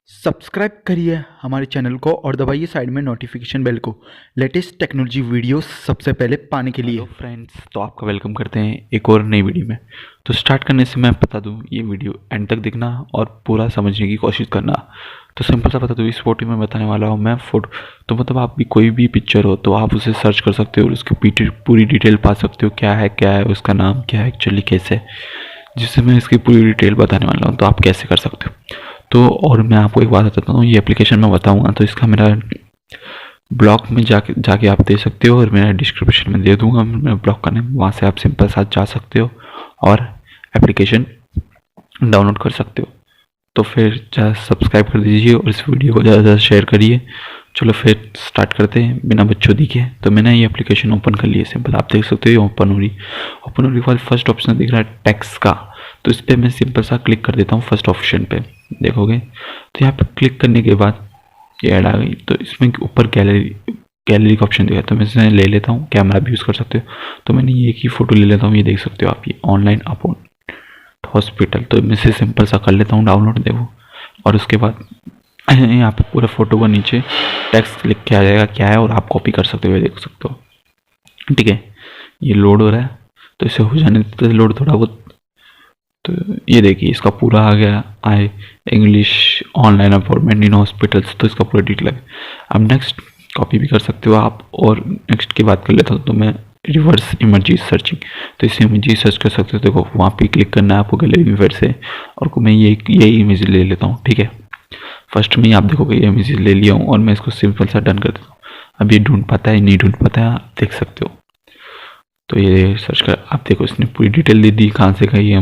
Subscribe करिए हमारे channel को और दबाइए साइड में नोटिफिकेशन बेल को लेटेस्ट टेक्नोलॉजी वीडियो सबसे पहले पाने के लिए। हेलो फ्रेंड्स, तो आपका वेलकम करते हैं एक और नई वीडियो में। तो स्टार्ट करने से मैं बता दूं, ये वीडियो एंड तक देखना और पूरा समझने की कोशिश करना। तो सिंपल सा बता दूं, इस फोटो में बताने वाला हूं मैं फोटो। तो मतलब आप भी कोई भी पिक्चर हो तो आप उसे सर्च कर सकते हो और उसकी पूरी डिटेल पा सकते हो, क्या है उसका नाम क्या है, एक्चुअली कैसे है, जिससे मैं इसकी पूरी डिटेल बताने वाला हूँ। तो आप कैसे कर सकते हो। तो और मैं आपको एक बात बताता हूँ, ये एप्लीकेशन मैं बताऊँगा तो इसका मेरा ब्लॉग में जाके आप दे सकते हो और मैं डिस्क्रिप्शन में दे दूंगा मेरा ब्लॉग का नेम। वहाँ से आप सिंपल साथ जा सकते हो और एप्लीकेशन डाउनलोड कर सकते हो। तो फिर सब्सक्राइब कर दीजिए और इस वीडियो को ज़्यादा से ज़्यादा शेयर करिए। चलो फिर स्टार्ट करते हैं बिना बच्चों दिखे। तो मैंने ये एप्लीकेशन ओपन कर लिया, सिंपल आप देख सकते हो ये ओपन हो रही। ओपन होने के बाद फर्स्ट ऑप्शन दिख रहा है टेक्स्ट का, तो इस पर मैं सिंपल सा क्लिक कर देता हूँ फर्स्ट ऑप्शन पे। देखोगे तो यहाँ पर क्लिक करने के बाद ये ऐड आ गई। तो इसमें ऊपर गैलरी का ऑप्शन दिखा है, तो मैं इसे ले लेता हूँ। कैमरा भी यूज़ कर सकते हो, तो मैंने ये की फ़ोटो ले लेता हूँ। ये देख सकते हो आप, ये ऑनलाइन अपॉन हॉस्पिटल। तो मैं इसे सिंपल सा कर लेता हूँ डाउनलोड, देखो। और उसके बाद यहाँ पे पूरा फोटो का नीचे टेक्स्ट लिख के आ जाएगा क्या है, और आप कॉपी कर सकते हो, देख सकते हो। ठीक है, ये लोड हो रहा है तो इसे हो जाने देते हैं लोड थोड़ा बहुत। तो ये देखिए इसका पूरा आ गया, I English online appointment in hospitals. तो इसका पूरा डिटेल है। अब नेक्स्ट कॉपी भी कर सकते हो आप। और नेक्स्ट की बात कर लेता हूँ तो मैं रिवर्स इमेजेस सर्चिंग, तो इसे इमेजेस सर्च कर सकते हो। देखो वहाँ पे क्लिक करना है आपको गैलरी में फिर से, और मैं ये इमेज ले लेता हूँ। ठीक है, फर्स्ट में आप देखोगे ये इमेज ले लिया हूँ और मैं इसको सिंपल सा डन कर देता हूँ। अब ये ढूंढ पाता है नहीं ढूंढ पाता है, आप देख सकते हो। तो ये सर्च कर, आप देखो इसने पूरी डिटेल दे दी कहाँ से कहाँ ये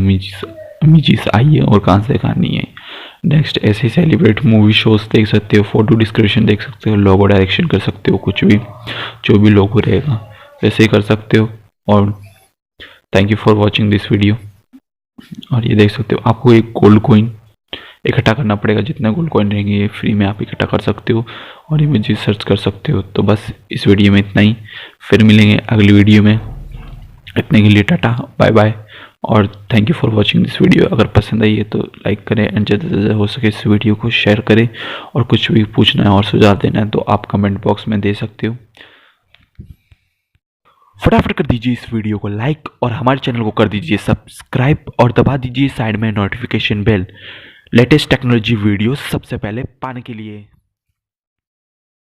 इमेजेस आई है और कहाँ से कहाँ नहीं है। नेक्स्ट ऐसे सेलिब्रेट मूवी शोज देख सकते हो, फोटो डिस्क्रिप्शन देख सकते हो, लोगो डायरेक्शन कर सकते हो, कुछ भी जो भी लोगो रहेगा वैसे ही कर सकते हो। और thank you for watching this video. और ये देख सकते हो आपको एक गोल्ड कॉइन इकट्ठा करना पड़ेगा, जितने गोल्ड कॉइन रहेंगे ये फ्री में आप इकट्ठा कर सकते हो और इमेजेस सर्च कर सकते हो। तो बस इस वीडियो में इतना ही, फिर मिलेंगे अगली वीडियो में। इतने के लिए टाटा बाय बाय और thank you for watching this video. अगर पसंद आई है तो लाइक करें एंड ज़्यादा से ज़्यादा हो सके इस वीडियो को शेयर करें। और कुछ भी पूछना है और सुझाव देना है तो आप कमेंट बॉक्स में दे सकते हो। फटाफट कर दीजिए इस वीडियो को लाइक और हमारे चैनल को कर दीजिए सब्सक्राइब और दबा दीजिए साइड में notification bell latest technology video सबसे पहले पाने के लिए।